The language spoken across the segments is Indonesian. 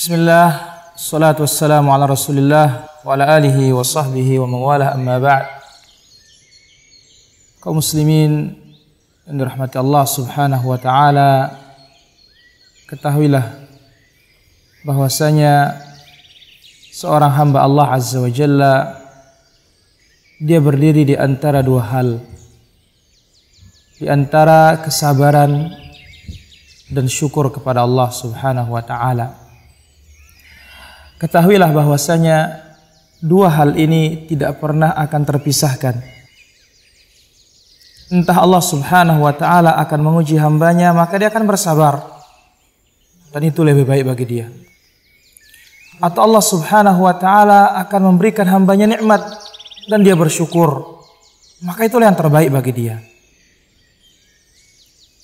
Bismillah, salatu wassalamu ala rasulillah wa ala alihi wa sahbihi wa mawalah, amma ba'd. Kaum muslimin yang dirahmati Allah subhanahu wa ta'ala, ketahuilah bahwasanya seorang hamba Allah azza wa jalla, dia berdiri di antara dua hal, di antara kesabaran dan syukur kepada Allah subhanahu wa ta'ala. Ketahuilah bahwasanya dua hal ini tidak pernah akan terpisahkan. Entah Allah subhanahu wa ta'ala akan menguji hambanya, maka dia akan bersabar, dan itu lebih baik bagi dia. Atau Allah subhanahu wa ta'ala akan memberikan hambanya nikmat dan dia bersyukur, maka itulah yang terbaik bagi dia.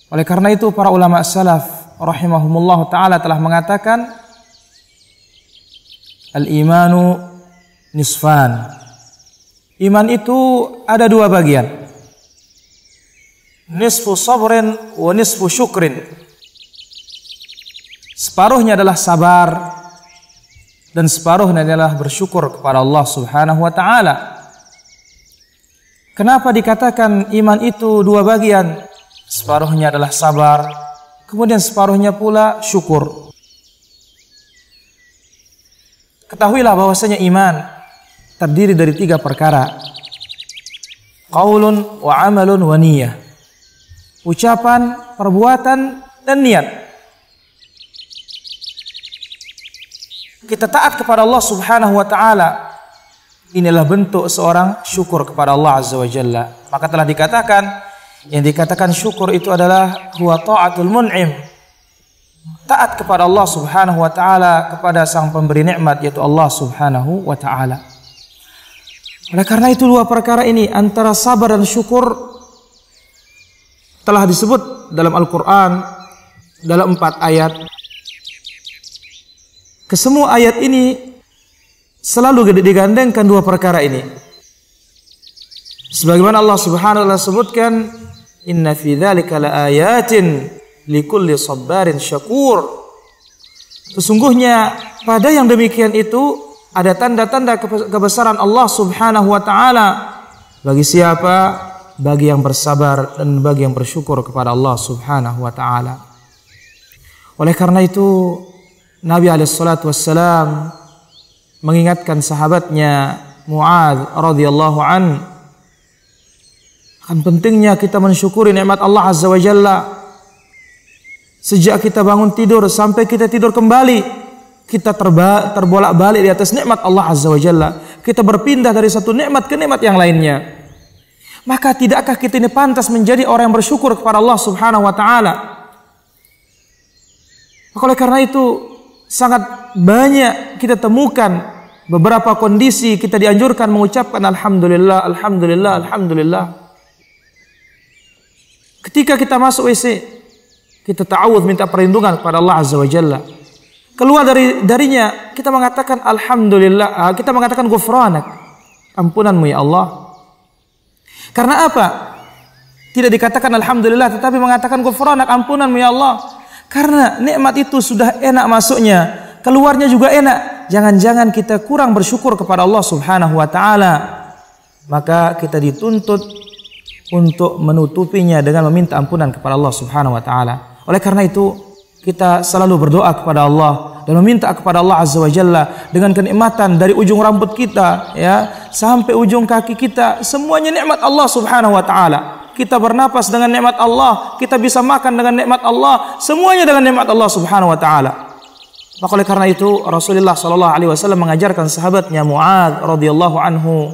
Oleh karena itu para ulama salaf rahimahumullah ta'ala telah mengatakan, al-imanu nisfan. Iman itu ada dua bagian. Nisfu sabrin wa nisfu syukrin. Separuhnya adalah sabar dan separuhnya adalah bersyukur kepada Allah subhanahu wa ta'ala. Kenapa dikatakan iman itu dua bagian? Separuhnya adalah sabar, kemudian separuhnya pula syukur. Ketahuilah bahwasanya iman terdiri dari tiga perkara. Qaulun wa amalun wa niyah. Ucapan, perbuatan, dan niat. Kita taat kepada Allah subhanahu wa ta'ala, inilah bentuk seorang syukur kepada Allah azza wa jalla. Maka telah dikatakan, yang dikatakan syukur itu adalah huwa ta'atul mun'im, taat kepada Allah subhanahu wa ta'ala, kepada sang pemberi nikmat, yaitu Allah subhanahu wa ta'ala. Oleh karena itu dua perkara ini, antara sabar dan syukur, telah disebut dalam Al-Quran dalam 4 ayat. Kesemua ayat ini selalu digandengkan dua perkara ini. Sebagaimana Allah subhanahu wa ta'ala sebutkan, inna fi dzalika laayatin likulli sabarin syakur. Sesungguhnya pada yang demikian itu ada tanda-tanda kebesaran Allah subhanahu wa ta'ala bagi siapa? Bagi yang bersabar dan bagi yang bersyukur kepada Allah subhanahu wa ta'ala. Oleh karena itu Nabi alaihissalatu wassalam mengingatkan sahabatnya Mu'adz radhiyallahu an akan pentingnya kita mensyukuri nikmat Allah azza wa jalla. Sejak kita bangun tidur sampai kita tidur kembali, kita terbolak-balik di atas nikmat Allah azza wa jalla. Kita berpindah dari satu nikmat ke nikmat yang lainnya. Maka tidakkah kita ini pantas menjadi orang yang bersyukur kepada Allah subhanahu wa ta'ala? Oleh karena itu sangat banyak kita temukan beberapa kondisi kita dianjurkan mengucapkan alhamdulillah, alhamdulillah, alhamdulillah. Ketika kita masuk WC, kita ta'awudz, minta perlindungan kepada Allah azza wa jalla. Keluar darinya kita mengatakan alhamdulillah, kita mengatakan ghufranak, ampunanmu ya Allah. Karena apa? Tidak dikatakan alhamdulillah tetapi mengatakan ghufranak, ampunanmu ya Allah. Karena nikmat itu sudah enak masuknya, keluarnya juga enak. Jangan-jangan kita kurang bersyukur kepada Allah subhanahu wa ta'ala. Maka kita dituntut untuk menutupinya dengan meminta ampunan kepada Allah subhanahu wa ta'ala. Oleh karena itu kita selalu berdoa kepada Allah dan meminta kepada Allah azza wa jalla dengan kenikmatan dari ujung rambut kita ya sampai ujung kaki kita, semuanya nikmat Allah subhanahu wa ta'ala. Kita bernapas dengan nikmat Allah, kita bisa makan dengan nikmat Allah, semuanya dengan nikmat Allah subhanahu wa ta'ala. Maka oleh karena itu Rasulullah sallallahu alaihi wasallam mengajarkan sahabatnya Mu'adz radhiyallahu anhu,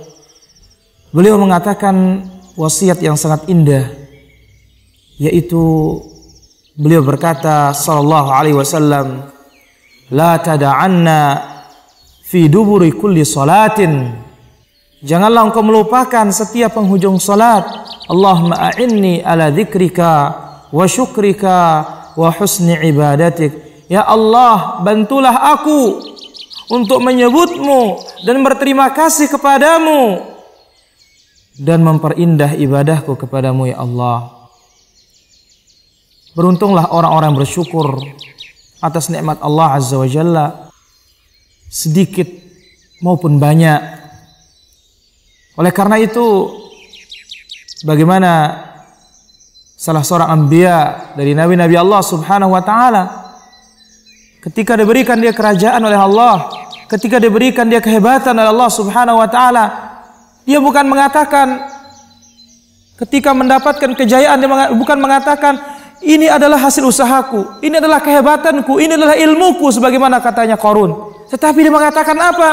beliau mengatakan wasiat yang sangat indah, yaitu beliau berkata sallallahu alaihi wasallam, la tada'anna fi duburi kulli salatin, janganlah engkau melupakan setiap penghujung salat, Allahumma a'inni ala dzikrika wa syukrika wa husni ibadatik. Ya Allah, bantulah aku untuk menyebutmu dan berterima kasih kepadamu dan memperindah ibadahku kepadamu ya Allah. Beruntunglah orang-orang bersyukur atas nikmat Allah azza wa jalla. sedikit maupun banyak. Oleh karena itu, bagaimana salah seorang anbiya dari nabi-nabi Allah Subhanahu wa taala, ketika diberikan dia kerajaan oleh Allah, ketika diberikan dia kehebatan oleh Allah Subhanahu wa taala, dia bukan mengatakan ketika mendapatkan kejayaan, dia bukan mengatakan ini adalah hasil usahaku, ini adalah kehebatanku, ini adalah ilmuku sebagaimana katanya Qarun. Tetapi dia mengatakan apa?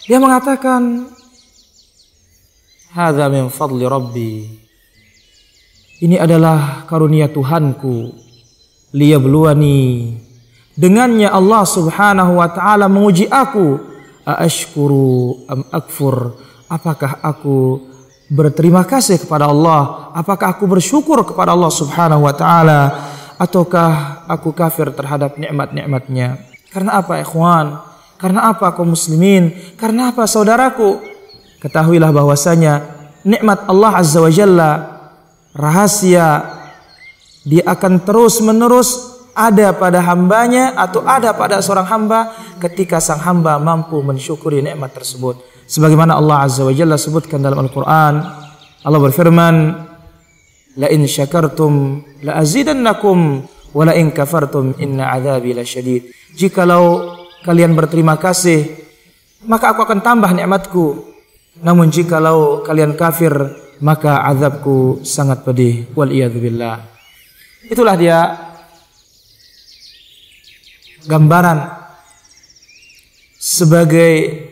Dia mengatakan hadza min fadli rabbi. Ini adalah karunia Tuhanku. Liyabluwani. Dengannya Allah Subhanahu wa taala menguji aku. Aashkuru am akfur? Apakah aku berterima kasih kepada Allah? Apakah aku bersyukur kepada Allah Subhanahu wa taala, ataukah aku kafir terhadap nikmat-nikmatnya? Karena apa, ikhwan? Karena apa, kaum muslimin? Karena apa, saudaraku? Ketahuilah bahwasanya nikmat Allah Azza wa Jalla, rahasia, dia akan terus-menerus ada pada hambanya atau ada pada seorang hamba ketika sang hamba mampu mensyukuri nikmat tersebut. Sebagaimana Allah Azza wa Jalla sebutkan dalam Al-Quran, Allah berfirman, la in syakartum la azidannakum wa la in kafartum inna adzabi lasyadid. Jikalau kalian berterima kasih, maka aku akan tambah nikmatku. Namun jikalau kalian kafir, maka azabku sangat pedih. Wal iyadzubillah. Itulah dia gambaran sebagai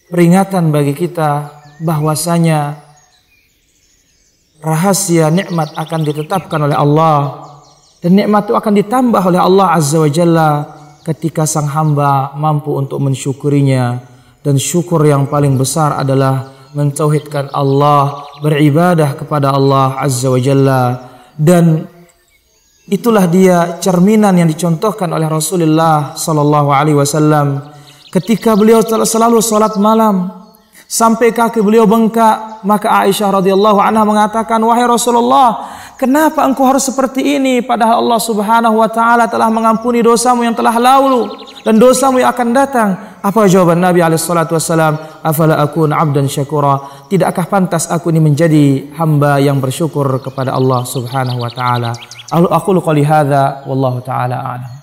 peringatan bagi kita bahwasanya rahasia nikmat akan ditetapkan oleh Allah, dan nikmat itu akan ditambah oleh Allah Azza wa Jalla ketika sang hamba mampu untuk mensyukurinya. Dan syukur yang paling besar adalah mentauhidkan Allah, beribadah kepada Allah Azza wa Jalla. Dan itulah dia cerminan yang dicontohkan oleh Rasulullah sallallahu alaihi wasallam ketika beliau selalu salat malam sampai kaki beliau bengkak. Maka Aisyah radhiyallahu anha mengatakan, wahai Rasulullah, kenapa engkau harus seperti ini padahal Allah Subhanahu wa taala telah mengampuni dosamu yang telah lalu dan dosamu yang akan datang? Apa jawaban Nabi alaihi salatu wasallam? Afala akun abdan syakura? Tidakkah pantas aku ini menjadi hamba yang bersyukur kepada Allah Subhanahu wa taala? Aqulu qouli hadza wallahu taala a'lam.